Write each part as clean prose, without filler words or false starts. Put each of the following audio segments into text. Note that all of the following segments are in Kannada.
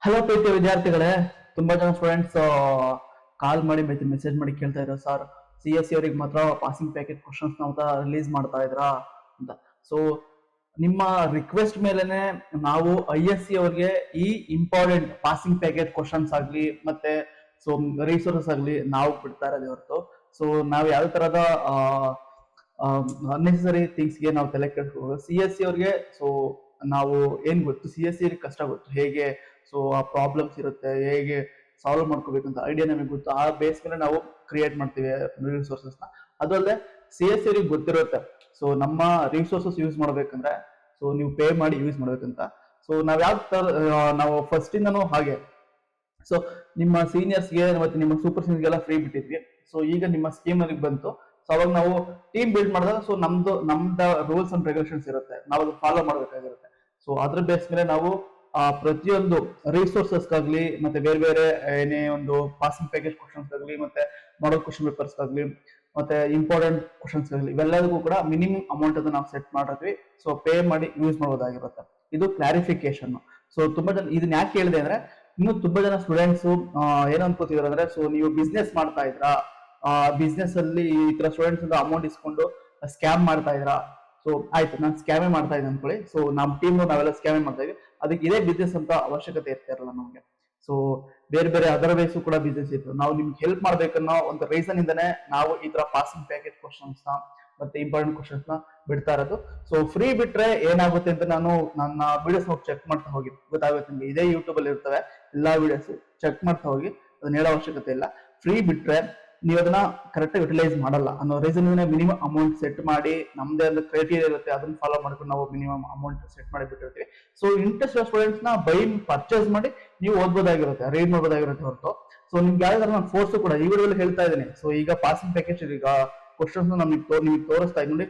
ಹಲೋ ಪ್ರೀತಿಯ ವಿದ್ಯಾರ್ಥಿಗಳೇ, ತುಂಬಾ ಜನ ಸ್ಟೂಡೆಂಟ್ಸ್ ಕಾಲ್ ಮಾಡಿ ಮೆಸೇಜ್ ಮಾಡಿ ಕೇಳ್ತಾ ಇದ್ರು, ಸರ್ CSE ಅವರಿಗೆ ಮಾತ್ರ ಪಾಸಿಂಗ್ ಪ್ಯಾಕೆಟ್ ಕ್ವಶನ್ಸ್ ಮಾತ್ರ ರಿಲೀಸ್ ಮಾಡ್ತಾ ಇದ್ರಾ ಅಂತ. ಸೊ ನಿಮ್ಮ ರಿಕ್ವೆಸ್ಟ್ ಮೇಲೆನೆ ನಾವು ISC ಅವ್ರಿಗೆ ಈ ಇಂಪಾರ್ಟೆಂಟ್ ಪಾಸಿಂಗ್ ಪ್ಯಾಕೆಟ್ ಕ್ವಶನ್ಸ್ ಆಗ್ಲಿ ಮತ್ತೆ ಸೊ ರಿಸೋರ್ಸಸ್ ಆಗ್ಲಿ ನಾವು ಬಿಡ್ತಾ ಇರೋದೇ ಹೊರತು ಸೊ ನಾವು ಯಾವ ತರದ ಅನ್ನೆಸರಿ ಥಿಂಗ್ಸ್ಗೆ ನಾವು ತಲೆ ಕೆಡಿಸ್ಕೋಬಹುದು. CSE ಅವ್ರಿಗೆ ಸೊ ನಾವು ಏನ್ ಗೊತ್ತು, CSE ಕಷ್ಟ ಗೊತ್ತು, ಹೇಗೆ ಸೊ ಆ ಪ್ರಾಬ್ಲಮ್ಸ್ ಇರುತ್ತೆ, ಹೇಗೆ ಸಾಲ್ವ್ ಮಾಡ್ಕೋಬೇಕಂತ ಐಡಿಯಾ ನಮಗೆ ಗೊತ್ತು. ಆ ಬೇಸ್ ಮೇಲೆ ನಾವು ಕ್ರಿಯೇಟ್ ಮಾಡ್ತೀವಿ ರಿಸೋರ್ಸಸ್ ನ. ಅದಲ್ಲದೆ CSE ಅವ್ರಿಗೆ ಗೊತ್ತಿರುತ್ತೆ ಸೊ ನಮ್ಮ ರಿಸೋರ್ಸಸ್ ಯೂಸ್ ಮಾಡ್ಬೇಕಂದ್ರೆ ಸೊ ನೀವು ಪೇ ಮಾಡಿ ಯೂಸ್ ಮಾಡ್ಬೇಕಂತ. ಸೊ ನಾವ್ ಯಾವ ತರ ನಾವು ಫಸ್ಟ್ ಇಂದನೂ ಹಾಗೆ ಸೊ ನಿಮ್ಮ ಸೀನಿಯರ್ಸ್ಗೆ ಮತ್ತೆ ನಿಮ್ಮ ಸೂಪರ್ ಸೀನಿಯರ್ಗೆಲ್ಲ ಫ್ರೀ ಬಿಟ್ಟಿದ್ವಿ. ಸೊ ಈಗ ನಿಮ್ಮ ಸ್ಕೀಮ್ ಅಲ್ಲಿ ಬಂತು. ಸೊ ಅವಾಗ ನಾವು ಟೀಮ್ ಬಿಲ್ಡ್ ಮಾಡಿದಾಗ ಸೊ ನಮ್ದ ರೂಲ್ಸ್ ಅಂಡ್ ರೆಗ್ಯುಲೇಷನ್ಸ್ ಇರುತ್ತೆ, ನಾವು ಅದು ಫಾಲೋ ಮಾಡ್ಬೇಕಾಗಿರುತ್ತೆ. ಸೊ ಅದ್ರ ಬೇಸ್ ಮೇಲೆ ನಾವು ಪ್ರತಿಯೊಂದು ರಿಸೋರ್ಸಸ್ ಆಗ್ಲಿ ಮತ್ತೆ ಬೇರೆ ಬೇರೆ ಏನೇ ಒಂದು ಪಾಸಿಂಗ್ ಪ್ಯಾಕೇಜ್ ಕ್ವಶನ್ಸ್ ಆಗಲಿ ಮತ್ತೆ ಮಾಡಲ್ ಕ್ವಶನ್ ಪೇಪರ್ಸ್ ಆಗಲಿ ಮತ್ತೆ ಇಂಪಾರ್ಟೆಂಟ್ ಕ್ವಶನ್ಸ್ ಆಗಲಿ ಇವೆಲ್ಲದಕ್ಕೂ ಕೂಡ ಮಿನಿಮಮ್ ಅಮೌಂಟ್ ಅನ್ನು ನಾವು ಸೆಟ್ ಮಾಡಿದ್ವಿ. ಸೊ ಪೇ ಮಾಡಿ ಯೂಸ್ ಮಾಡಬಹುದಾಗಿರುತ್ತೆ. ಇದು ಕ್ಲಾರಿಫಿಕೇಶನ್. ಸೊ ತುಂಬಾ ಜನ ಇದನ್ನ ಯಾಕೆ ಹೇಳಿದೆ ಅಂದ್ರೆ, ಇನ್ನು ತುಂಬಾ ಜನ ಸ್ಟೂಡೆಂಟ್ಸ್ ಏನ್ ಅನ್ಕೋತಿದಾರೆ ಅಂದ್ರೆ, ಸೊ ನೀವು ಬಿಸ್ನೆಸ್ ಮಾಡ್ತಾ ಇದ್ರಾ, ಬಿಸ್ನೆಸ್ ಅಲ್ಲಿ ಈ ತರ ಸ್ಟೂಡೆಂಟ್ಸ್ ಇಂದ ಅಮೌಂಟ್ ಇಸ್ಕೊಂಡು ಸ್ಕ್ಯಾಮ್ ಮಾಡ್ತಾ ಇದ್ರಾ. ಸೊ ಆಯ್ತು, ನಾನು ಸ್ಕ್ಯಾಮೇ ಮಾಡ್ತಾ ಇದ್ದೀನಿ ಅನ್ಕೊಳ್ಳಿ. ಸೊ ನಮ್ಮ ಟೀಮ್ ನಾವೆಲ್ಲ ಸ್ಕ್ಯಾಮೇ ಮಾಡ್ತಾ ಇದೀವಿ. ಅದಕ್ಕೆ ಇದೇ ಬಿಸ್ನೆಸ್ ಅಂತ ಅವಶ್ಯಕತೆ ಇರ್ತಾ ಇರಲ್ಲ ನಮಗೆ. ಸೊ ಬೇರೆ ಬೇರೆ ಅದರ್ ವೇಸು ಕೂಡ ಬಿಸ್ನೆಸ್ ಇತ್ತು. ನಾವು ನಿಮ್ಗೆ ಹೆಲ್ಪ್ ಮಾಡ್ಬೇಕನ್ನೋ ಒಂದು ರೀಸನ್ ಇಂದಾನೆ ನಾವು ಈ ತರ ಪಾಸಿಂಗ್ ಪ್ಯಾಕೇಜ್ ಕ್ವಶನ್ಸ್ ನ ಮತ್ತೆ ಇಂಪಾರ್ಟೆಂಟ್ ಕ್ವಶನ್ಸ್ ನ ಬಿಡ್ತಾ ಇರೋದು. ಸೊ ಫ್ರೀ ಬಿಟ್ರೆ ಏನಾಗುತ್ತೆ ಅಂತ ನಾನು ನನ್ನ ವಿಡಿಯೋಸ್ ಹೋಗಿ ಚೆಕ್ ಮಾಡ್ತಾ ಹೋಗಿ ಗೊತ್ತಾಗುತ್ತೆ ನಿಮ್ಗೆ. ಇದೇ ಯೂಟ್ಯೂಬ್ ಅಲ್ಲಿ ಇರ್ತವೆ ಎಲ್ಲಾ ವಿಡಿಯೋಸ್, ಚೆಕ್ ಮಾಡ್ತಾ ಹೋಗಿ. ಅದನ್ನ ಹೇಳೋ ಅವಶ್ಯಕತೆ ಇಲ್ಲ. ಫ್ರೀ ಬಿಟ್ರೆ ನೀವು ಅದನ್ನ ಕರೆಕ್ಟ್ ಯುಟಿಲೈಸ್ ಮಾಡಲ್ಲ ಅನ್ನೋ ರೀಸನ್ ಮಿನಿಮಮ್ ಅಮೌಂಟ್ ಸೆಟ್ ಮಾಡಿ, ನಮ್ದೇ ಒಂದು ಕ್ರೈಟೀರಿಯಾ ಇರುತ್ತೆ, ಅದನ್ನ ಫಾಲೋ ಮಾಡ್ಕೊಂಡು ನಾವು ಮಿನಿಮಮ್ ಅಮೌಂಟ್ ಸೆಟ್ ಮಾಡಿ ಬಿಟ್ಟಿರ್ತೀವಿ. ಸೊ ಇಂಟ್ರೆಸ್ಟ್ ಸ್ಟೂಡೆಂಟ್ಸ್ ನ ಪರ್ಚೇಸ್ ಮಾಡಿ ನೀವು ಓದ್ಬೋದಾಗಿರುತ್ತೆ, ರೀಡ್ ಮಾಡ್ಬೋದಾಗಿರುತ್ತೆ ಹೊರತು ಸೊ ನಿಮ್ಗೆ ಯಾವ್ದಾದ್ರು ನಾನು ಫೋರ್ಸ್ ಕೂಡ ಈ ವಿಡಿಯೋದಲ್ಲಿ ಹೇಳ್ತಾ ಇದ್ದೀನಿ. ಸೊ ಈಗ ಪಾಸಿಂಗ್ ಪ್ಯಾಕೇಜ್ ಈಗ ಕ್ವಶನ್ಸ್ ನಿಮ್ಗೆ ತೋರಿಸ್ತಾ ಇದ್ದೀನಿ ನೋಡಿ,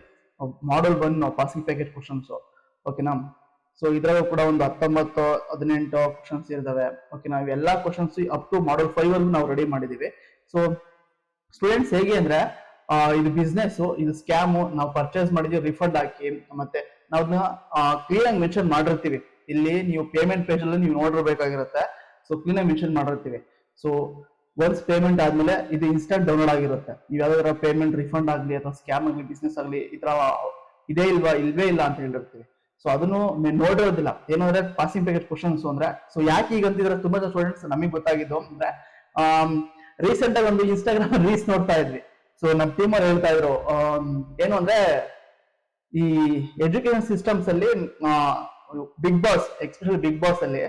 ಮಾಡಲ್ ಬಂದು ಪಾಸಿಂಗ್ ಪ್ಯಾಕೇಜ್ ಕ್ವಶನ್ಸ್ ಓಕೆನಾ. ಸೊ ಇದ್ರಾಗ ಕೂಡ ಒಂದು 19 18 ಕ್ವಶನ್ಸ್ ಇರ್ತವೆ ಓಕೆನಾ. ಇವೆಲ್ಲಾ ಕ್ವಶನ್ಸ್ ಅಪ್ ಟು ಮಾಡಲ್ 5 ವರೆಗೂ ನಾವು ರೆಡಿ ಮಾಡಿದೀವಿ. ಸೊ ಸ್ಟೂಡೆಂಟ್ಸ್ ಹೇಗೆ ಅಂದ್ರೆ, ಇದು ಬಿಸ್ನೆಸ್, ಇದು ಸ್ಕ್ಯಾಮ್, ನಾವು ಪರ್ಚೇಸ್ ಮಾಡಿದ್ವಿ ರಿಫಂಡ್ ಹಾಕಿ ಮತ್ತೆ ನಾವು ಕ್ಲೀನ್ ಆಗಿ ಮೆನ್ಷನ್ ಮಾಡಿರ್ತೀವಿ. ಇಲ್ಲಿ ನೀವು ಪೇಮೆಂಟ್ ಪೇಜ್ ಅಲ್ಲಿ ನೀವು ನೋಡಿರ್ಬೇಕಾಗಿರುತ್ತೆ. ಸೊ ಕ್ಲೀನ್ ಆಗಿ ಮೆನ್ಷನ್ ಮಾಡಿರ್ತೀವಿ. ಸೊ ಒನ್ಸ್ ಪೇಮೆಂಟ್ ಆದ್ಮೇಲೆ ಇದು ಇನ್ಸ್ಟೆಂಟ್ ಡೌನ್ಲೋಡ್ ಆಗಿರುತ್ತೆ. ನೀವು ಯಾವ್ದಾದ್ರು ಪೇಮೆಂಟ್ ರಿಫಂಡ್ ಆಗ್ಲಿ ಅಥವಾ ಸ್ಕ್ಯಾಮ್ ಆಗ್ಲಿ ಬಿಸ್ನೆಸ್ ಆಗ್ಲಿ ಈ ತರ ಇದೇ ಇಲ್ವೇ ಇಲ್ಲ ಅಂತ ಹೇಳಿರ್ತೀವಿ. ಸೊ ಅದನ್ನು ನೋಡಿರೋದಿಲ್ಲ. ಏನಂದ್ರೆ ಪಾಸಿಂಗ್ ಪ್ಯಾಕೇಜ್ ಕ್ವಶನ್ಸ್ ಅಂದ್ರೆ, ಸೊ ಯಾಕೆ ಈಗ ಅಂತಿದ್ರೆ ತುಂಬಾ ಜನ ಸ್ಟೂಡೆಂಟ್ಸ್ ನಮಗೆ ಗೊತ್ತಾಗಿದ್ದು ಅಂದ್ರೆ, ರೀಸೆಂಟ್ ಆಗಿ ಒಂದು ಇನ್ಸ್ಟಾಗ್ರಾಮ್ ರೀಲ್ಸ್ ನೋಡ್ತಾ ಇದ್ವಿ. ಸೊ ನಮ್ಮ ಟೀಮ್ ಅವ್ರು ಹೇಳ್ತಾ ಇದ್ರು ಏನು ಅಂದ್ರೆ, ಈ ಎಜುಕೇಶನ್ ಸಿಸ್ಟಮ್ಸ್ ಅಲ್ಲಿ Bigg Boss, especially Bigg Boss ಅಲ್ಲಿ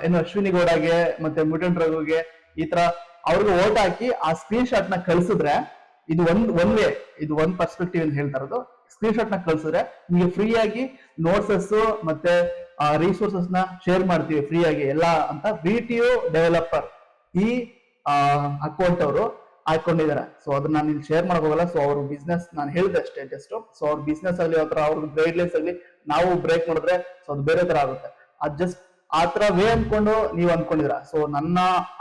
ಏನು ಅಶ್ವಿನಿ ಗೌಡಗೆ ಮತ್ತೆ ಮುಟನ್ ರಘುಗೆ ಈ ತರ ಅವ್ರಿಗೆ ಓಟ್ ಹಾಕಿ ಆ ಸ್ಕ್ರೀನ್ ಶಾಟ್ ನ ಕಳ್ಸಿದ್ರೆ, ಇದು ಒನ್ ವೇ, ಇದು ಒಂದ್ ಪರ್ಸ್ಪೆಕ್ಟಿವ್ ಅಂತ ಹೇಳ್ತಾ ಇರೋದು. ಸ್ಕ್ರೀನ್ ಶಾಟ್ ನ ಕಳ್ಸಿದ್ರೆ ನಿಮಗೆ ಫ್ರೀ ಆಗಿ ನೋಟ್ಸಸ್ ಮತ್ತೆ ರಿಸೋರ್ಸಸ್ ನ ಶೇರ್ ಮಾಡ್ತೀವಿ ಫ್ರೀ ಆಗಿ ಎಲ್ಲ ಅಂತ BTO ಡೆವಲಪರ್ ಈ ಅಕೌಂಟ್ ಅವರು ಹಾಕೊಂಡಿದ್ದಾರೆ. ಸೊ ಅದನ್ನ ನಾನು ಇಲ್ಲಿ ಶೇರ್ ಮಾಡೋಲ್ಲ. ಸೊ ಅವ್ರ ಬಿಸ್ನೆಸ್ ನಾನು ಹೇಳಿದೆ ಅಷ್ಟೇ ಜಸ್ಟ್. ಸೊ ಅವ್ರ ಬಿಸ್ನೆಸ್ ಆಗಲಿ ಅಥವಾ ಅವ್ರ ಗೈಡ್ ಲೈನ್ಸ್ ಆಗಲಿ ನಾವು ಬ್ರೇಕ್ ಮಾಡಿದ್ರೆ ಸೊ ಅದು ಬೇರೆ ತರ ಆಗುತ್ತೆ. ಅದ್ ಜಸ್ಟ್ ಆ ತರ ವೇ ಅನ್ಕೊಂಡು ನೀವು ಅನ್ಕೊಂಡಿದ್ರ. ಸೊ ನನ್ನ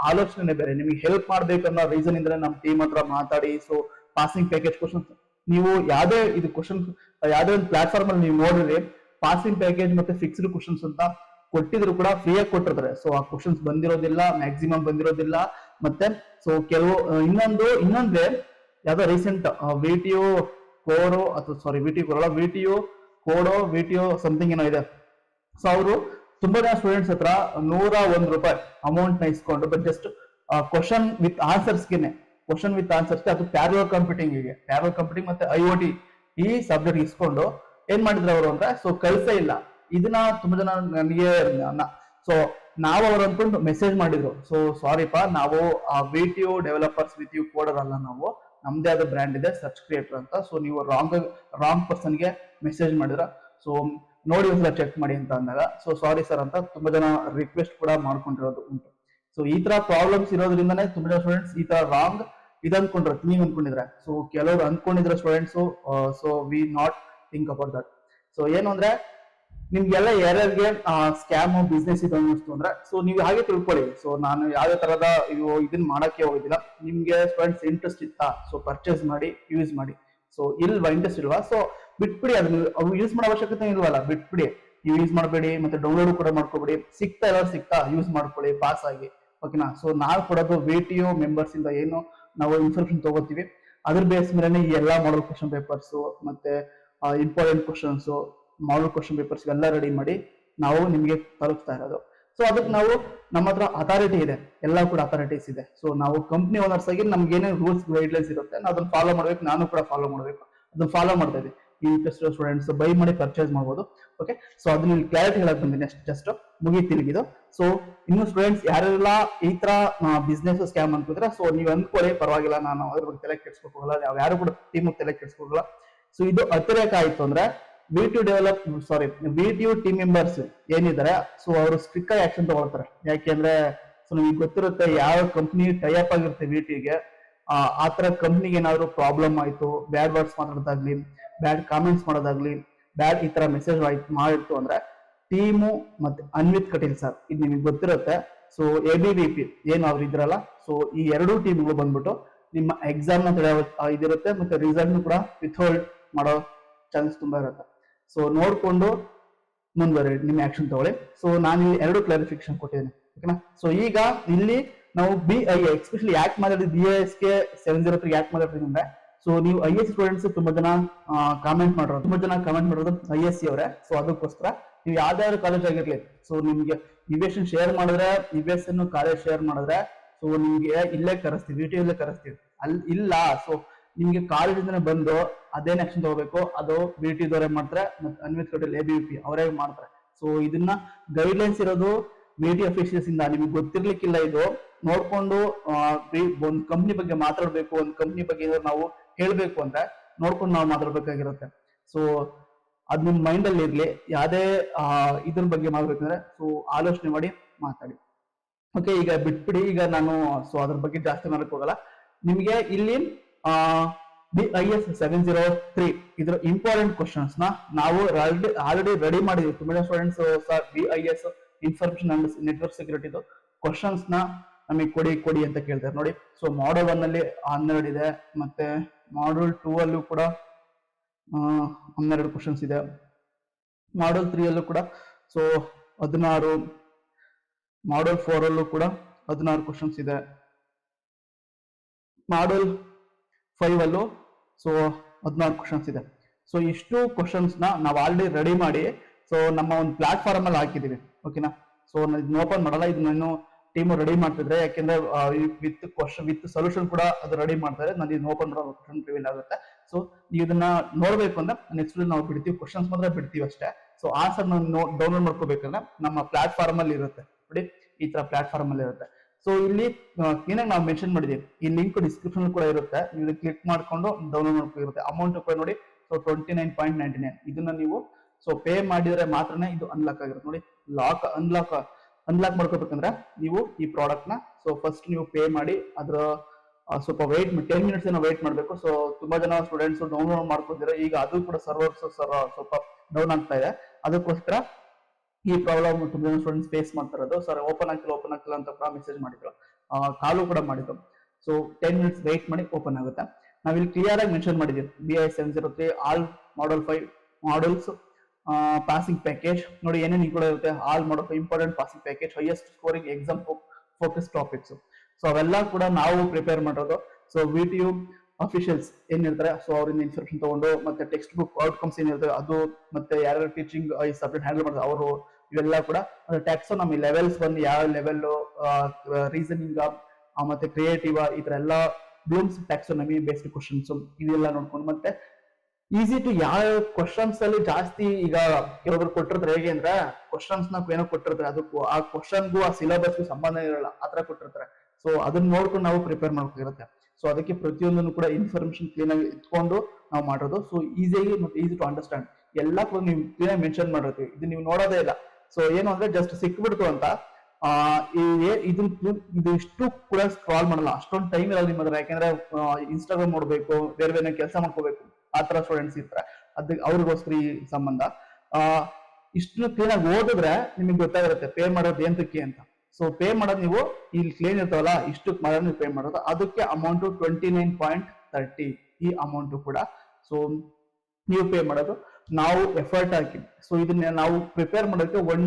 ಆಲೋಚನೆ ಬೇರೆ, ನಿಮ್ಗೆ ಹೆಲ್ಪ್ ಮಾಡ್ಬೇಕನ್ನೋ ರೀಸನ್ ಇಂದ್ರೆ ನಮ್ಮ ಟೀಮ್ ಹತ್ರ ಮಾತಾಡಿ ಸೊ ಪಾಸಿಂಗ್ ಪ್ಯಾಕೇಜ್ ಕ್ವಶನ್ಸ್ ನೀವು ಯಾವ್ದೇ ಇದು ಕ್ವಶನ್ ಯಾವ್ದೇ ಒಂದು ಪ್ಲಾಟ್ಫಾರ್ಮ್ ಅಲ್ಲಿ ನೀವು ನೋಡಿದ್ರೆ ಪಾಸಿಂಗ್ ಪ್ಯಾಕೇಜ್ ಮತ್ತೆ ಫಿಕ್ಸ್ಡ್ ಕ್ವಶನ್ಸ್ ಅಂತ ಕೊಟ್ಟಿದ್ರು ಕೂಡ ಫ್ರೀ ಆಗಿ ಕೊಟ್ಟಿರ್ತಾರೆ. ಸೊ ಆ ಕ್ವಶನ್ಸ್ ಬಂದಿರೋದಿಲ್ಲ, ಮ್ಯಾಕ್ಸಿಮಮ್ ಬಂದಿರೋದಿಲ್ಲ. ಮತ್ತೆ ಸೊ ಕೆಲವು ಇನ್ನೊಂದೇ ಯಾವ್ದೋ ರೀಸೆಂಟ್ VTO ಕೋಡೋ ಅಥವಾ ಸಾರಿ VTO ಕೋಡೋ VTO ಸಮಥಿಂಗ್ ಏನೋ ಇದೆ. ಸೊ ಅವರು ತುಂಬಾ ಜನ ಸ್ಟೂಡೆಂಟ್ಸ್ ಹತ್ರ ₹101 ಅಮೌಂಟ್ ನ ಇಸ್ಕೊಂಡು ಬಟ್ ಜಸ್ಟ್ ಕ್ವಶನ್ ವಿತ್ ಆನ್ಸರ್ಸ್ಗೆ ಅದು ಪ್ಯಾರಲಲ್ ಕಂಪ್ಯೂಟಿಂಗ್ ಮತ್ತೆ IoT ಈ ಸಬ್ಜೆಕ್ಟ್ ಇಸ್ಕೊಂಡು ಏನ್ ಮಾಡಿದ್ರು ಅವರು ಅಂದ್ರೆ, ಸೊ ಕಳ್ಸೇ ಇಲ್ಲ. ಇದನ್ನ ತುಂಬಾ ಜನ ನನಗೆ ಸೊ ನಾವು ಅವ್ರು ಅನ್ಕೊಂಡು ಮೆಸೇಜ್ ಮಾಡಿದ್ರು. ಸೊ ಸಾರಿಪ್ಪ, ನಾವು VTO developers with you coder ಅಲ್ಲ, ನಾವು ನಮ್ದೇ ಆದ ಬ್ರ್ಯಾಂಡ್ ಇದೆ ಸರ್ಚ್ ಕ್ರಿಯೇಟರ್ ಅಂತ. ಸೊ ನೀವು ರಾಂಗ್ ಪರ್ಸನ್ಗೆ ಮೆಸೇಜ್ ಮಾಡಿದ್ರ, ಸೊ ನೋಡಿ ಒಂದ್ಸಲ ಚೆಕ್ ಮಾಡಿ ಅಂತ ಅಂದಾಗ ಸೊ ಸಾರಿ ಸರ್ ಅಂತ ತುಂಬಾ ಜನ ರಿಕ್ವೆಸ್ಟ್ ಕೂಡ ಮಾಡ್ಕೊಂಡಿರೋದು ಉಂಟು. ಸೊ ಈ ತರ ಪ್ರಾಬ್ಲಮ್ಸ್ ಇರೋದ್ರಿಂದಾನೇ ತುಂಬಾ ಜನ ಸ್ಟೂಡೆಂಟ್ಸ್ ಈ ತರ ರಾಂಗ್ ನೀವ್ ಅನ್ಕೊಂಡಿದ್ರೆ. ಸೊ ಕೆಲವರು ಅನ್ಕೊಂಡಿದ್ರೆ students, so we not think about that. So ಏನು ಅಂದ್ರೆ, ನಿಮ್ಗೆಲ್ಲ ಯಾರ್ಯಾರಿಗೆ ಸ್ಕ್ಯಾಮ್ ಬಿಸ್ನೆಸ್ ಇದು ಅನ್ನಿಸ್ತು ಅಂದ್ರೆ ಸೊ ನೀವು ಹಾಗೆ ತಿಳ್ಕೊಳ್ಳಿ. ಸೊ ನಾನು ಯಾವ್ದೇ ತರದ ಇದನ್ನ ಮಾಡಕ್ಕೆ ಹೋಗಿದ್ದಿಲ್ಲ. ನಿಮ್ಗೆ ಸ್ಟೂಡೆಂಟ್ಸ್ ಇಂಟ್ರೆಸ್ಟ್ ಇತ್ತಾ, ಸೊ ಪರ್ಚೇಸ್ ಮಾಡಿ ಯೂಸ್ ಮಾಡಿ. ಸೊ ಇಂಟ್ರೆಸ್ಟ್ ಇಲ್ವಾ, ಸೊ ಬಿಟ್ಬಿಡಿ. ಅದನ್ನ ಯೂಸ್ ಮಾಡೋ ಅವಶ್ಯಕತೆ ಇಲ್ವಲ್ಲ, ಬಿಟ್ಬಿಡಿ. ನೀವು ಯೂಸ್ ಮಾಡಬೇಡಿ, ಮತ್ತೆ ಡೌನ್ಲೋಡ್ ಕೂಡ ಮಾಡ್ಕೋಬೇಡಿ. ಸಿಗ್ತಾ ಯೂಸ್ ಮಾಡ್ಕೊಳ್ಳಿ ಪಾಸ್ ಆಗಿ, ಓಕೆನಾ. ಸೊ ನಾವು ಕೊಡೋದು VTU ಮೆಂಬರ್ಸ್ ಇಂದ ಏನು ನಾವು ಇನ್ಫಾರ್ಮೇಶನ್ ತಗೋತೀವಿ ಅದ್ರ ಬೇಸ್ ಮೇಲೆ ಈ ಎಲ್ಲಾ ಮಾಡಲ್ ಕ್ವಶನ್ ಪೇಪರ್ಸ್ ಮತ್ತೆ important questions, model question papers ಎಲ್ಲ ರೆಡಿ ಮಾಡಿ ನಾವು ನಿಮ್ಗೆ ತಲುಪಿಸ್ತಾ ಇರೋದು. ಸೊ ಅದಕ್ಕೆ ನಾವು ನಮ್ಮ ಹತ್ರ ಅಥಾರಿಟಿ ಇದೆ, ಎಲ್ಲ ಕೂಡ ಅಥಾರಿಟೀಸ್ ಇದೆ. ಸೊ ನಾವು ಕಂಪ್ನಿ ಓನರ್ಸ್ ಆಗಿ ನಮ್ಗೆ ಏನೇನು ರೂಲ್ಸ್ ಗೈಡ್ಲೈನ್ಸ್ ಇರುತ್ತೆ ನಾವು ಅದನ್ನ ಫಾಲೋ ಮಾಡ್ಬೇಕು, ನಾನು ಕೂಡ ಫಾಲೋ ಮಾಡ್ಬೇಕು. ಅದನ್ನ ಫಾಲೋ ಮಾಡ್ತಾ ಇದ್ದೀವಿ. ಇಂಟ್ರೆಸ್ಟ್ ಸ್ಟೂಡೆಂಟ್ಸ್ ಬೈ ಮಾಡಿ ಪರ್ಚೇಸ್ ಮಾಡ್ಬೋದು. ಓಕೆ, ಸೊ ಅದನ್ನ ಕ್ಲಾರಿಟಿ ಹೇಳಕ್ ಬಂದಿನಿ ಜಸ್ಟ್ ಮುಗಿತಿಲ್ಗಿದು. ಸೊ ಇನ್ನು ಸ್ಟೂಡೆಂಟ್ಸ್ ಯಾರೆಲ್ಲ ಈ ತರ ಬಿಸ್ನೆಸ್ ಸ್ಕ್ಯಾಮ್ ಅನ್ಕೋದ್ರೆ, ಸೊ ನೀವು ಅಂದ್ಕೊಳ್ಳಿ ಪರವಾಗಿಲ್ಲ, ನಾನು ಅದ್ರ ಬಗ್ಗೆ ತಲೆ ಕೆಡ್ಸ್ಕೋಲ್ಲ, ಯಾರು ಕೂಡ ಟೀಮ್ ತಲೆ ಕೆಡ್ಸ್ಕೋಲ್ಲ. ಸೊ ಇದು ಅತಿರೇಕ ಆಯ್ತು ಅಂದ್ರೆ VTU ಟೀಮ್ ಮೆಂಬರ್ಸ್ ಏನಿದ್ದಾರೆ, ಸೊ ಅವರು ಸ್ಟ್ರಿಕ್ಟ್ ಆಗಿ ಆಕ್ಷನ್ ತಗೊಳ್ತಾರೆ. ಯಾಕೆಂದ್ರೆ ಸೊ ನಿಮ್ಗೆ ಗೊತ್ತಿರುತ್ತೆ ಯಾವ ಕಂಪ್ನಿ ಟೈ ಅಪ್ ಆಗಿರುತ್ತೆ VTUಗೆ, ಆ ತರ ಕಂಪ್ನಿಗೆ ಏನಾದ್ರು ಪ್ರಾಬ್ಲಮ್ ಆಯ್ತು, ಬ್ಯಾಡ್ ವರ್ಡ್ಸ್ ಮಾತಾಡೋದಾಗ್ಲಿ, ಬ್ಯಾಡ್ ಕಾಮೆಂಟ್ಸ್ ಮಾಡೋದಾಗ್ಲಿ, ಬ್ಯಾಡ್ ಈ ತರ ಮೆಸೇಜ್ ಮಾಡಿತ್ತು ಅಂದ್ರೆ ಟೀಮು ಮತ್ತೆ ಅನ್ವಿತ್ ಕಟೀಲ್ ಸರ್, ಇದು ನಿಮಗೆ ಗೊತ್ತಿರುತ್ತೆ. ಸೊ ABVP ಏನು ಅವ್ರು ಇದ್ರಲ್ಲ, ಸೊ ಈ ಎರಡೂ ಟೀಮ್ಗಳು ಬಂದ್ಬಿಟ್ಟು ನಿಮ್ಮ ಎಕ್ಸಾಮ್ ನ ಇದಿರುತ್ತೆ, ಮತ್ತೆ ರಿಸಲ್ಟ್ ಕೂಡ ವಿಥೋಲ್ಡ್ ಮಾಡೋ ಚಾನ್ಸ್ ತುಂಬಾ ಇರುತ್ತೆ. ಸೊ ನೋಡ್ಕೊಂಡು ಮುಂದುವರಿ, ನಿಮ್ಮ ಆಕ್ಷನ್ ತಗೊಳ್ಳಿ. ಸೊ ನಾನು ಇಲ್ಲಿ ಎರಡು ಕ್ಲಾರಿಫಿಕೇಶನ್ ಕೊಟ್ಟಿದ್ದೀನಿ, ಓಕೆನಾ. ಸೊ ಈಗ ಇಲ್ಲಿ ನಾವು BIA ಎಸ್ಪೆಷಲಿ ಯಾಕೆ ಮಾತಾಡಿದ್ವಿ, BIS ಗೆ 703 ಯಾಕೆ ಮಾತಾಡ್ತೀನಿ ಅಂದ್ರೆ, ಸೊ ನೀವು IS ಸ್ಟೂಡೆಂಟ್ಸ್ ತುಂಬಾ ಜನ ಕಾಮೆಂಟ್ ಮಾಡೋದು ISC ಅವರೇ. ಸೊ ಅದಕ್ಕೋಸ್ಕರ ನೀವು ಯಾವ್ದಾದ್ರು ಕಾಲೇಜ್ ಆಗಿರ್ಲಿ, ಸೊ ನಿಮ್ಗೆ ಇವೇಶನ್ ಶೇರ್ ಮಾಡಿದ್ರೆ, ಇವೇಸ್ ಕಾಲೇಜ್ ಶೇರ್ ಮಾಡಿದ್ರೆ, ಸೊ ನಿಮ್ಗೆ ಇಲ್ಲೇ ಕರೆಸ್ತೀವಿ, VTU ಇಲ್ಲೇ ಕರೆಸ್ತೀವಿ. ಅಲ್ಲಿ ಇಲ್ಲ, ಸೊ ನಿಮ್ಗೆ ಕಾಲೇಜಿಂದ ಬಂದು ಅದೇನ್ ಆಕ್ಷನ್ ತಗೋಬೇಕು ಅದು VTU ದವರೇ ಮಾಡ್ತಾರೆ, ಮತ್ತೆ ಅನ್ವಿತ್ ಕಟೀಲ್ ABVP ಅವರೇ ಮಾಡ್ತಾರೆ. ಸೊ ಇದನ್ನ ಗೈಡ್ಲೈನ್ಸ್ ಇರೋದು VTU ಅಫಿಷಿಯಲ್ಸ್ ಇಂದ, ನಿಮ್ಗೆ ಗೊತ್ತಿರ್ಲಿಕ್ಕಿಲ್ಲ. ಇದು ನೋಡ್ಕೊಂಡು ಒಂದು ಕಂಪ್ನಿ ಬಗ್ಗೆ ಮಾತಾಡ್ಬೇಕು, ಒಂದು ಕಂಪ್ನಿ ಬಗ್ಗೆ ಏನಾದ್ರು ನಾವು ಹೇಳ್ಬೇಕು ಅಂದ್ರೆ ನೋಡ್ಕೊಂಡು ನಾವು ಮಾತಾಡ್ಬೇಕಾಗಿರುತ್ತೆ. ಸೊ ಅದ್ ನಿಮ್ ಮೈಂಡ್ ಅಲ್ಲಿ ಇರ್ಲಿ, ಯಾವ್ದೇ ಇದ್ರ ಬಗ್ಗೆ ಮಾಡ್ಬೇಕಂದ್ರೆ ಸೊ ಆಲೋಚನೆ ಮಾಡಿ ಮಾತಾಡಿ. ಓಕೆ, ಈಗ ಬಿಟ್ಬಿಡಿ, ಈಗ ನಾನು ಸೊ ಅದ್ರ ಬಗ್ಗೆ ಜಾಸ್ತಿ ಮಾಡಕ್ ಹೋಗಲ್ಲ. ನಿಮ್ಗೆ ಇಲ್ಲಿ BIS 703 ಇದ್ರ ಇಂಪಾರ್ಟೆಂಟ್ ಕ್ವಶನ್ಸ್ ನ ನಾವು ಆಲ್ರೆಡಿ ರೆಡಿ ಮಾಡಿದೀವಿ. ತುಂಬಾ students sir BIS information and network ಸೆಕ್ಯೂರಿಟಿದು ಕ್ವಶನ್ಸ್ ನ ನಮಗೆ ಕೊಡಿ ಅಂತ ಕೇಳ್ತಾರೆ ನೋಡಿ. ಸೊ ಮಾಡಲ್ 1 ಅಲ್ಲಿ 12 ಇದೆ, ಮತ್ತೆ ಮಾಡಲ್ 2 ಅಲ್ಲೂ ಕೂಡ 12 ಕ್ವಶನ್ಸ್ ಇದೆ, ಮಾಡಲ್ 3 ಅಲ್ಲೂ ಕೂಡ ಸೊ 16, ಮಾಡಲ್ 4 ಅಲ್ಲೂ ಕೂಡ 16 ಕ್ವಶನ್ಸ್ ಇದೆ, ಮಾಡಲ್ 5 ಅಲ್ಲೂ ಸೊ 16 ಕ್ವಶನ್ಸ್ ಇದೆ. ಸೊ ಇಷ್ಟು ಕ್ವಶನ್ಸ್ ನ ನಾವು ಆಲ್ರೆಡಿ ರೆಡಿ ಮಾಡಿ ಸೊ ನಮ್ಮ ಒಂದು ಪ್ಲಾಟ್ಫಾರ್ಮ್ ಅಲ್ಲಿ ಹಾಕಿದೀವಿ, ಓಕೆನಾ. ಸೊ ಇದನ್ನ ಓಪನ್ ಮಾಡಲ್ಲ, ಇದನ್ನ ಟೀಮ್ ರೆಡಿ ಮಾಡ್ತಿದ್ರೆ, ಯಾಕೆಂದ್ರೆ ವಿತ್ ಸೊಲ್ಯೂಷನ್ ಕೂಡ ಅದು ರೆಡಿ ಮಾಡ್ತಾರೆ. ನಾನು ಇದನ್ನ ಓಪನ್ ಮಾಡೋ ಕ್ವಶನ್ ರಿವೀಲ್ ಆಗುತ್ತೆ. ಸೊ ನೀವು ಇದನ್ನ ನೋಡ್ಬೇಕು ಅಂದ್ರೆ ನೆಕ್ಸ್ಟ್ ನಾವು ಬಿಡ್ತೀವಿ, ಕ್ವಶನ್ಸ್ ಮಾತ್ರ ಬಿಡ್ತೀವಿ ಅಷ್ಟೇ. ಸೊ ಆನ್ಸರ್ ನಾವು ಡೌನ್ಲೋಡ್ ಮಾಡ್ಕೋಬೇಕಂದ್ರೆ ನಮ್ಮ ಪ್ಲಾಟ್ಫಾರ್ಮ್ ಅಲ್ಲಿ ಇರುತ್ತೆ ನೋಡಿ, ಈ ತರ ಪ್ಲಾಟ್ಫಾರ್ಮ್ ಅಲ್ಲಿ ಇರುತ್ತೆ. ಸೊ ಇಲ್ಲಿ ಕ್ಲೀನಾಗಿ ನಾವು ಮೆನ್ಷನ್ ಮಾಡಿದೀವಿ, ಈ ಲಿಂಕ್ ಡಿಸ್ಕ್ರಿಪ್ಷನ್ ಕೂಡ ಇರುತ್ತೆ, ನೀವು ಕ್ಲಿಕ್ ಮಾಡ್ಕೊಂಡು ಡೌನ್ಲೋಡ್ ಮಾಡ್ಕೊಂಡಿರುತ್ತೆ. ಅಮೌಂಟ್ ಕೂಡ ನೋಡಿ, ಸೊ 29.99 ಇದನ್ನ ನೀವು ಸೊ ಪೇ ಮಾಡಿದ್ರೆ ಮಾತ್ರನೇ ಇದು ಅನ್ಲಾಕ್ ಆಗಿರುತ್ತೆ ನೋಡಿ. ಅನ್ಲಾಕ್ ಮಾಡ್ಕೋಬೇಕಂದ್ರೆ ನೀವು ಈ ಪ್ರಾಡಕ್ಟ್ ನ ಸೊ ಫಸ್ಟ್ ನೀವು ಪೇ ಮಾಡಿ, ಅದ್ರ ಸ್ವಲ್ಪ 10 ಮಿನಿಟ್ಸ್ ಏನೋ ವೇಟ್ ಮಾಡಬೇಕು. ಸೊ ತುಂಬಾ ಜನ ಸ್ಟೂಡೆಂಟ್ಸ್ ಡೌನ್ಲೋಡ್ ಮಾಡ್ಕೊಂಡಿದ್ದಾರೆ, ಈಗ ಅದು ಕೂಡ ಸರ್ವರ್ಸ್ ಸ್ವಲ್ಪ ಡೌನ್ ಆಗ್ತಾ ಇದೆ. ಅದಕ್ಕೋಸ್ಕರ ಈ ಪ್ರಾಬ್ಲಮ್ ತುಂಬಾ ಜನ ಸ್ಟೂಡೆಂಟ್ಸ್ ಫೇಸ್ ಮಾಡ್ತಿರೋದು. ಸರ್ ಓಪನ್ ಆಗ್ತಿಲ್ಲ ಅಂತ ಕೂಡ ಮೆಸೇಜ್ ಮಾಡಿದ್ರು, ಕಾಲು ಕೂಡ ಮಾಡಿದ್ರು. ಸೊ 10 ಮಿನಿಟ್ಸ್ ವೇಟ್ ಮಾಡಿ ಓಪನ್ ಆಗುತ್ತೆ. ನಾವಿಲ್ಲಿ ಕ್ಲಿಯರ್ ಆಗಿ ಮೆನ್ಷನ್ ಮಾಡಿದೀವಿ, BIS 703 all model 5 models passing package ನೋಡಿ, ಏನೇನು ಕೂಡ ಇರುತ್ತೆ. All model important passing package, highest scoring exam focus topics. So ಅವೆಲ್ಲ ಕೂಡ ನಾವು ಪ್ರಿಪೇರ್ ಮಾಡೋದು. ಸೊ VTU ಅಫಿಷಿಯಲ್ಸ್ ಏನಿರ್ತಾರೆ, ಸೊ ಅವರಿಂದ ಇನ್ಫಾರ್ಮೇಶನ್ ತಗೊಂಡು, ಮತ್ತೆ ಟೆಕ್ಸ್ಟ್ ಬುಕ್ ಔಟ್ಕಮ್ಸ್ ಏನಿರ್ತದೆ ಅದು, ಮತ್ತೆ ಯಾರ್ಯಾರು ಟೀಚಿಂಗ್ ಈ ಸಬ್ಜೆಕ್ಟ್ ಹ್ಯಾಂಡಲ್ ಮಾಡ್ತಾರೆ ಅವರು, ಇವೆಲ್ಲ ಕೂಡ ಟ್ಯಾಕ್ಸ್ ನಮ್ಮ ಲೆವೆಲ್ಸ್ ಬಂದು ಯಾವ ಲೆವೆಲ್, ರೀಸನಿಂಗ್ ಮತ್ತೆ ಕ್ರಿಯೇಟಿವ್, ಈ ತರ ಎಲ್ಲ ಬ್ಲೂಮ್ಸ್ ಟ್ಯಾಕ್ಸೋನಮಿ ಬೇಸ್ಡ್ ಕ್ವಶನ್ಸ್ ಇದೆಲ್ಲ ನೋಡ್ಕೊಂಡು, ಮತ್ತೆ ಈಸಿ ಟು ಯಾವ ಕ್ವಶನ್ಸ್ ಅಲ್ಲಿ ಜಾಸ್ತಿ ಈಗ ಕೆಲವರು ಕೊಟ್ಟಿರ್ತಾರೆ. ಹೇಗೆ ಅಂದ್ರೆ ಕ್ವಶನ್ಸ್ ನ ಏನೋ ಕೊಟ್ಟಿರ್ತಾರೆ, ಅದಕ್ಕೂ ಆ ಕ್ವಶನ್ಗೂ ಆ ಸಿಲೆಬಸ್ಗೂ ಸಂಬಂಧ ಇರಲ್ಲ, ಆತರ ಕೊಟ್ಟಿರ್ತಾರೆ. ಸೊ ಅದನ್ನ ನೋಡ್ಕೊಂಡು ನಾವು ಪ್ರಿಪೇರ್ ಮಾಡ್ಕೊಂಡಿರುತ್ತೆ. ಸೊ ಅದಕ್ಕೆ ಪ್ರತಿಯೊಂದನ್ನು ಕೂಡ ಇನ್ಫಾರ್ಮೇಶನ್ ಕ್ಲೀನ್ ಆಗಿ ಇಟ್ಕೊಂಡು ನಾವು ಮಾಡೋದು. ಸೊ ಈಸಿಯಾಗಿ ಮತ್ತೆ ಈಸಿ ಟು ಅಂಡರ್ಸ್ಟ್ಯಾಂಡ್ ಎಲ್ಲ ಕೂಡ ನೀವು ಕ್ಲೀನ್ ಆಗಿ ಮೆನ್ಷನ್ ಮಾಡಿರ್ತೀವಿ. ಇದು ನೀವು ನೋಡೋದೇ ಇಲ್ಲ. ಸೊ ಏನು ಅಂದ್ರೆ ಜಸ್ಟ್ ಸಿಕ್ಬಿಡ್ತು ಅಂತ ಇದು ಇಷ್ಟು ಕೂಡ ಸ್ಕ್ರಾಲ್ ಮಾಡಲ್ಲ, ಅಷ್ಟೊಂದು ಟೈಮ್ ಇರಲ್ಲ ನಿಮ್ಮ ಹತ್ರ. ಯಾಕಂದ್ರೆ ಇನ್ಸ್ಟಾಗ್ರಾಮ್ ನೋಡ್ಬೇಕು, ಬೇರೆ ಬೇರೆ ಕೆಲಸ ಮಾಡ್ಕೋಬೇಕು, ಆ ತರ ಸ್ಟೂಡೆಂಟ್ಸ್ ಇರ್ತಾರೆ. ಅವ್ರಿಗೋಸ್ಕರ ಈ ಸಂಬಂಧ ಇಷ್ಟು ಕ್ಲೀನ್ ಆಗಿ ಓದಿದ್ರೆ ನಿಮಗೆ ಗೊತ್ತಾಗಿರುತ್ತೆ ಪೇ ಮಾಡೋದು ಎಂತಕ್ಕೆ ಅಂತ. ಸೊ ಪೇ ಮಾಡೋದು ನೀವು ಇಲ್ಲಿ ಕ್ಲೀನ್ ಇರ್ತಾವಲ್ಲ, ಇಷ್ಟು ನೀವು ಪೇ ಮಾಡೋದು, ಅದಕ್ಕೆ ಅಮೌಂಟ್ 29.30 ಈ ಅಮೌಂಟ್ ಕೂಡ ಸೊ ನೀವು ಪೇ ಮಾಡೋದು. ನಾವು ಎಫರ್ಟ್ ಹಾಕಿ ಸೊ ಇದನ್ನ ನಾವು ಪ್ರಿಪೇರ್ ಮಾಡೋದಕ್ಕೆ ಒನ್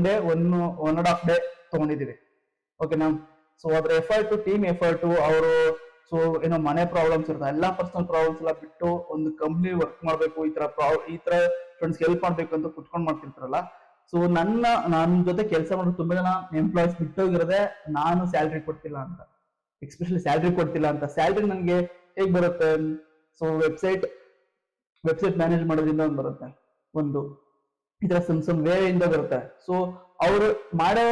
ಅಂಡ್ ಹಾಫ್ ಡೇ ತಗೊಂಡಿದೀವಿ. ಓಕೆನಾ. ಸೊ ಅದ್ರ ಎಫರ್ಟ್, ಟೀಮ್ ಎಫರ್ಟ್, ಅವರು ಸೊ ಏನೋ ಮನೆ ಪ್ರಾಬ್ಲಮ್ಸ್ ಇರುತ್ತೆ, ಎಲ್ಲಾ ಪರ್ಸನಲ್ ಪ್ರಾಬ್ಲಮ್ಸ್ ಎಲ್ಲ ಬಿಟ್ಟು ಒಂದು ಕಂಪ್ನಿ ವರ್ಕ್ ಮಾಡ್ಬೇಕು, ಈ ತರ ಫ್ರೆಂಡ್ಸ್ ಹೆಲ್ಪ್ ಮಾಡ್ಬೇಕು ಅಂತ ಕುತ್ಕೊಂಡ್ ಮಾಡ್ತಿರ್ತಾರಲ್ಲ. ಸೊ ನನ್ನ ಜೊತೆ ಕೆಲಸ ಮಾಡೋ ತುಂಬಾ ಜನ ಎಂಪ್ಲಾಯ್ಸ್ ಬಿಟ್ಟೋಗಿರೋದೆ ನಾನು ಸ್ಯಾಲ್ರಿ ಕೊಡ್ತಿಲ್ಲ ಅಂತ, ಎಕ್ಸ್ಪೆಷಲಿ ಸ್ಯಾಲ್ರಿ ಕೊಡ್ತಿಲ್ಲ ಅಂತ. ಸ್ಯಾಲ್ರಿ ನನಗೆ ಹೇಗ್ ಬರುತ್ತೆ? ಸೊ ವೆಬ್ಸೈಟ್ ಮ್ಯಾನೇಜ್ ಮಾಡೋದ್ರಿಂದ ಒಂದು ಬರುತ್ತೆ, ಒಂದು ಈ ತರ ಸಮ್ ವೇ ಇಂದ ಬರುತ್ತೆ. ಸೊ ಅವ್ರು ಮಾಡೋ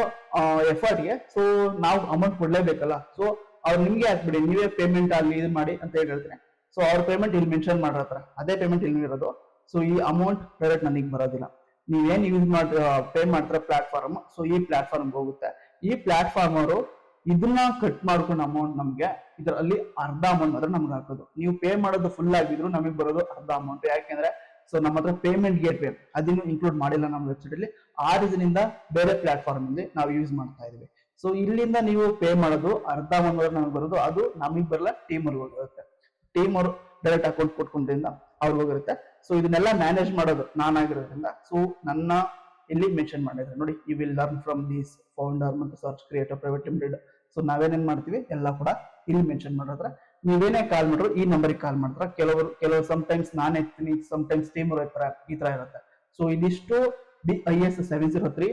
ಎಫರ್ಟ್ಗೆ ಸೊ ನಾವು ಅಮೌಂಟ್ ಕೊಡ್ಲೇಬೇಕಲ್ಲ. ಸೊ ಅವ್ರು ನಿಮ್ಗೆ ಹಾಕ್ಬಿಡಿ, ನೀವೇ ಪೇಮೆಂಟ್ ಅಲ್ಲಿ ಇದು ಮಾಡಿ ಅಂತ ಹೇಳ್ತೀನಿ. ಸೊ ಅವ್ರ ಪೇಮೆಂಟ್ ಇಲ್ಲಿ ಮೆನ್ಷನ್ ಮಾಡಿರ್ತಾರೆ, ಅದೇ ಪೇಮೆಂಟ್ ಇಲ್ಲಿ ಇರೋದು. ಸೊ ಈ ಅಮೌಂಟ್ ಡೈರೆಕ್ಟ್ ನನಗೆ ಬರೋದಿಲ್ಲ. ನೀವೇನ್ ಯೂಸ್ ಮಾಡಿ ಪೇ ಮಾಡ್ತಾರೆ ಪ್ಲಾಟ್ಫಾರ್ಮ್, ಸೊ ಈ ಪ್ಲಾಟ್ಫಾರ್ಮ್ ಹೋಗುತ್ತೆ. ಈ ಪ್ಲಾಟ್ಫಾರ್ಮ್ ಅವರು ಇದನ್ನ ಕಟ್ ಮಾಡ್ಕೊಂಡು ಅಮೌಂಟ್ ನಮ್ಗೆ ಇದರಲ್ಲಿ ಅರ್ಧ ಅಮೌಂಟ್ ಮಾತ್ರ ನಮ್ಗೆ ಹಾಕೋದು. ನೀವು ಪೇ ಮಾಡೋದು ಫುಲ್ ಆಗಿದ್ರು ನಮಗೆ ಬರೋದು ಅರ್ಧ ಅಮೌಂಟ್. ಯಾಕೆಂದ್ರೆ ಸೊ ನಮ್ಮ ಹತ್ರ ಪೇಮೆಂಟ್ ಗೇಟ್ ವೇ ಅದನ್ನು ಇನ್ಕ್ಲೂಡ್ ಮಾಡಿಲ್ಲ ನಮ್ಮ ವೆಬ್ಸೈಟ್ ಅಲ್ಲಿ. ಆ ರೀಸನ್ ಇಂದ ಬೇರೆ ಪ್ಲಾಟ್ಫಾರ್ಮ್ ಅಲ್ಲಿ ನಾವು ಯೂಸ್ ಮಾಡ್ತಾ ಇದೀವಿ. ಸೊ ಇಲ್ಲಿಂದ ನೀವು ಪೇ ಮಾಡೋದು ಅರ್ಧ ಅಮೌಂಟ್ ನಮಗೆ ಬರೋದು, ಅದು ನಮಗೆ ಬರಲ್ಲ, ಟೀಮ್ ಅವ್ರಿಗೆ ಹೋಗಿರುತ್ತೆ. ಟೀಮ್ ಅವರು ಡೈರೆಕ್ಟ್ ಅಕೌಂಟ್ ಕೊಟ್ಕೊಂಡ್ರಿಂದ ಅವ್ರಿಗೆ ಹೋಗಿರುತ್ತೆ. ಸೊ ಇದನ್ನೆಲ್ಲ ಮ್ಯಾನೇಜ್ ಮಾಡೋದು ನಾನಾಗಿರೋದ್ರಿಂದ ಸೊ ನನ್ನ ಇಲ್ಲಿ ಮೆನ್ಷನ್ ಮಾಡಿದ್ರೆ ನೋಡಿ, you will learn from these founder ಮತ್ತು search creator private limited. So ನಾವೇನೇನ್ ಮಾಡ್ತೀವಿ ಎಲ್ಲ ಕೂಡ ಇಲ್ಲಿ ಮೆನ್ಷನ್ ಮಾಡಿದ್ರೆ, ನೀವೇನೇ ಕಾಲ್ ಮಾಡಿದ್ರು ಈ ನಂಬರ್ಗೆ ಕಾಲ್ ಮಾಡ್ತಾರೆ. ಕೆಲವರು ಸಮಟೈಮ್ಸ್ ನಾನು ಎತ್ತೀನಿ, ಸಮಟೈಮ್ಸ್ ಟೀಮ್ ಅವರು ಇರ್ತಾರೆ, ಈ ತರ ಇರುತ್ತೆ. ಸೊ ಇದಿಷ್ಟು BIS 703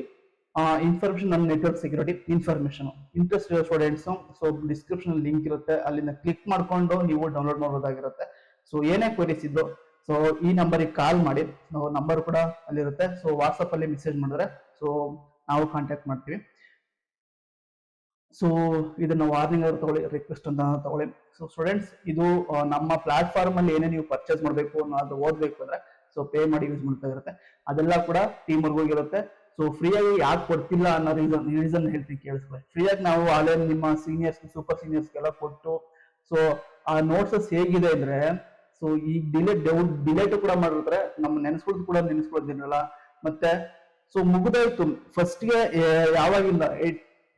ಇನ್ಫಾರ್ಮೇಶನ್ ನಮ್ಮ ನೆಟ್ವರ್ಕ್ ಸೆಕ್ಯೂರಿಟಿ ಇನ್ಫಾರ್ಮೇಶನ್. ಇಂಟ್ರೆಸ್ಟ್ ಇರೋ ಸ್ಟೂಡೆಂಟ್ಸ್ ಸೊ ಡಿಸ್ಕ್ರಿಪ್ಷನ್ ಲಿಂಕ್ ಇರುತ್ತೆ, ಅಲ್ಲಿಂದ ಕ್ಲಿಕ್ ಮಾಡ್ಕೊಂಡು ನೀವು ಡೌನ್ಲೋಡ್ ಮಾಡಬಹುದಾಗಿರುತ್ತೆ. ಸೊ ಏನೇ ಕ್ವರೀಸ್ ಇದ್ದು ಸೊ ಈ ನಂಬರಿಗೆ ಕಾಲ್ ಮಾಡಿ, ನಂಬರ್ ಕೂಡ ಅಲ್ಲಿರುತ್ತೆ. ಸೊ ವಾಟ್ಸಪ್ ಅಲ್ಲಿ ಮೆಸೇಜ್ ಮಾಡಿದ್ರೆ ಸೊ ನಾವು ಕಾಂಟ್ಯಾಕ್ಟ್ ಮಾಡ್ತೀವಿ. ಸೊ ಇದನ್ನ ವಾರ್ನಿಂಗ್ ಆದ್ರೂ ತಗೊಳ್ಳಿ, ರಿಕ್ವೆಸ್ಟ್ ಅಂತ ತಗೊಳ್ಳಿ. ಸೊ ಸ್ಟೂಡೆಂಟ್ಸ್, ಇದು ನಮ್ಮ ಪ್ಲಾಟ್ಫಾರ್ಮ್ ಅಲ್ಲಿ ಏನೇ ನೀವು ಪರ್ಚೇಸ್ ಮಾಡಬೇಕು ಅನ್ನೋದು ಓದ್ಬೇಕು ಅಂದ್ರೆ ಸೊ ಪೇ ಮಾಡಿ ಯೂಸ್ ಮಾಡ್ತಾ ಇರುತ್ತೆ. ಅದೆಲ್ಲ ಕೂಡ ಟೀಮ್ ವರ್ಕ್ ಹೋಗಿರುತ್ತೆ. ಸೊ ಫ್ರೀಯಾಗಿ ಯಾಕೆ ಕೊಡ್ತಿಲ್ಲ ಅನ್ನೋ ರೀಸನ್ ಹೇಳ್ತೀನಿ ಕೇಳಿಸ್ಕೊಳ್ಳಿ. ಫ್ರೀಯಾಗಿ ನಾವು ಅಲ್ಲೇ ನಿಮ್ಮ ಸೀನಿಯರ್ಸ್, ಸೂಪರ್ ಸೀನಿಯರ್ಸ್ಗೆಲ್ಲ ಕೊಟ್ಟು ಸೊ ಆ ನೋಟ್ಸಸ್ ಹೇಗಿದೆ ಅಂದ್ರೆ ಸೊ ಈಗ ಡಿಲೇಟ್ ಕೂಡ ಮಾಡಿರ್ತಾರೆ, ನಮ್ಮ ನೆನೆಸ್ಕೊಳ್ಳೋದಿರಲ್ಲ. ಮತ್ತೆ ಸೊ ಮುಗಿದೋಯ್ತು. ಫಸ್ಟ್ಗೆ ಯಾವಾಗಿಂದ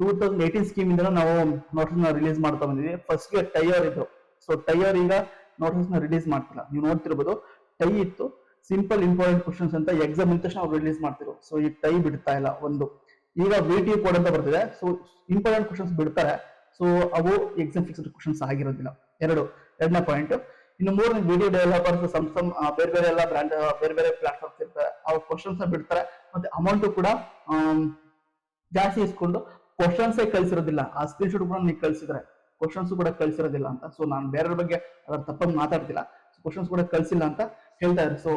2018 ಸ್ಕೀಮ್ ಇಂದ ನಾವು ನೋಟ್ಸ್ ನ ರಿಲೀಸ್ ಮಾಡ್ತಾ ಬಂದಿದ್ವಿ. ಫಸ್ಟ್ ಗೆ ಟೈಯರ್ ಇತ್ತು. ಸೊ ಟೈಯರ್ ಈಗ ನೋಟ್ಸ್ ನ ರಿಲೀಸ್ ಮಾಡ್ತಿಲ್ಲ. ನೀವು ನೋಡ್ತಿರ್ಬೋದು, ಟೈ ಇತ್ತು, ಸಿಂಪಲ್ ಇಂಪಾರ್ಟೆಂಟ್ ಕ್ವಶನ್ಸ್ ಅಂತ ಎಕ್ಸಾಮ್ ಇಂದ ತಕ್ಷಣ ಅವ್ರು ರಿಲೀಸ್ ಮಾಡ್ತಿರು. ಸೊ ಈ ಟೈ ಬಿಡ್ತಾ ಇಲ್ಲ. ಒಂದು ಈಗ VT ಕೋಡ್ ಅಂತ ಬರ್ತಿದೆ. ಸೊ ಇಂಪಾರ್ಟೆಂಟ್ ಕ್ವಶನ್ಸ್ ಬಿಡ್ತಾರೆ. ಸೊ ಅವು ಎಕ್ಸಾಮ್ ಫಿಕ್ಸ್ಡ್ ಕ್ವಶನ್ಸ್ ಆಗಿರೋದಿಲ್ಲ. ಎರಡನೇ ಪಾಯಿಂಟ್. ಇನ್ನು ಮೂರನೇ, ವಿಡಿಯೋ ಡೆವಲಪರ್ಸ್ ಬೇರೆ ಬೇರೆ ಎಲ್ಲ ಬ್ರ್ಯಾಂಡ್ ಬೇರೆ ಬೇರೆ ಪ್ಲಾಟ್ಫಾರ್ಮ್ಸ್ ಇರ್ತಾರೆ, ಅವ್ರು ಕ್ವಶನ್ಸ್ ಬಿಡ್ತಾರೆ. ಮತ್ತೆ ಅಮೌಂಟ್ ಕೂಡ ಜಾಸ್ತಿ ಇಸ್ಕೊಂಡು ಕ್ವಶನ್ಸ್ ಕಳ್ಸಿರೋದಿಲ್ಲ. ಆ ಸ್ಕ್ರೀನ್ ಶಾಟ್ ಕೂಡ ನೀವು ಕಳ್ಸಿದ್ರೆ ಕ್ವಶನ್ಸ್ ಕೂಡ ಕಳ್ಸಿರೋದಿಲ್ಲ ಅಂತ. ಸೊ ನಾನು ಬೇರೆಯವ್ರ ಬಗ್ಗೆ ಅದ್ರ ತಪ್ಪಾಗಿ ಮಾತಾಡ್ತಿಲ್ಲ. ಕ್ವಶನ್ಸ್ ಕೂಡ ಕಳ್ಸಿಲ್ಲ ಅಂತ ಹೇಳ್ತಾ ಇದ್ದಾರೆ. ಸೊ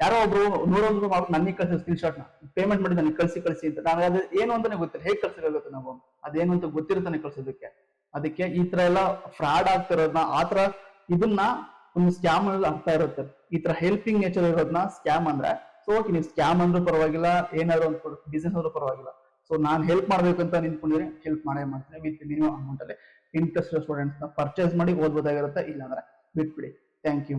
ಯಾರೋ ಒಬ್ರು ನೋಡೋದ್ರು ನನಗೆ ಕಳ್ಸಿ ಸ್ಕ್ರೀನ್ ಶಾಟ್ ನ ಪೇಮೆಂಟ್ ಮಾಡಿ ನನಗೆ ಕಳ್ಸಿ ಅಂತ. ನಾನು ಅದು ಏನು ಅಂತಾನೆ ಗೊತ್ತಿಲ್ಲ, ಹೇಗೆ ಕಳ್ಸಿರೋಗುತ್ತೆ ನಾವು, ಅದೇನು ಅಂತ ಗೊತ್ತಿರುತ್ತಾನೆ ಕಳ್ಸೋದಕ್ಕೆ. ಅದಕ್ಕೆ ಈ ತರ ಎಲ್ಲ ಫ್ರಾಡ್ ಆಗ್ತಿರೋದನ್ನ, ಆತರ ಇದನ್ನ ಒಂದು ಸ್ಕ್ಯಾಮ್ ಅಲ್ಲಿ ಆಗ್ತಾ ಇರುತ್ತೆ. ಈ ತರ ಹೆಲ್ಪಿಂಗ್ ನೇಚರ್ ಇರೋದನ್ನ ಸ್ಕ್ಯಾಮ್ ಅಂದ್ರೆ, ಸೊ ನೀವು ಸ್ಕ್ಯಾಮ್ ಅಂದ್ರೂ ಪರವಾಗಿಲ್ಲ, ಏನಾದ್ರು ಒಂದು ಬಿಸ್ನೆಸ್ ಅಂದ್ರೂ ಪರವಾಗಿಲ್ಲ. ಸೊ ನಾನು ಹೆಲ್ಪ್ ಮಾಡ್ಬೇಕು ಅಂತ ನಿಂತ್ಕೊಂಡಿದ್ರೆ ಹೆಲ್ಪ್ ಮಾಡ್ತೀನಿ ವಿತ್ ಮಿನಿಮಮ್ ಅಮೌಂಟ್ ಅಲ್ಲಿ. ಇಂಟ್ರೆಸ್ಟ್ ಸ್ಟೂಡೆಂಟ್ಸ್ ನ ಪರ್ಚೇಸ್ ಮಾಡಿ ಓದ್ಬೋದಾಗಿರುತ್ತೆ, ಇಲ್ಲಾಂದ್ರೆ ಬಿಟ್ಬಿಡಿ. Thank you.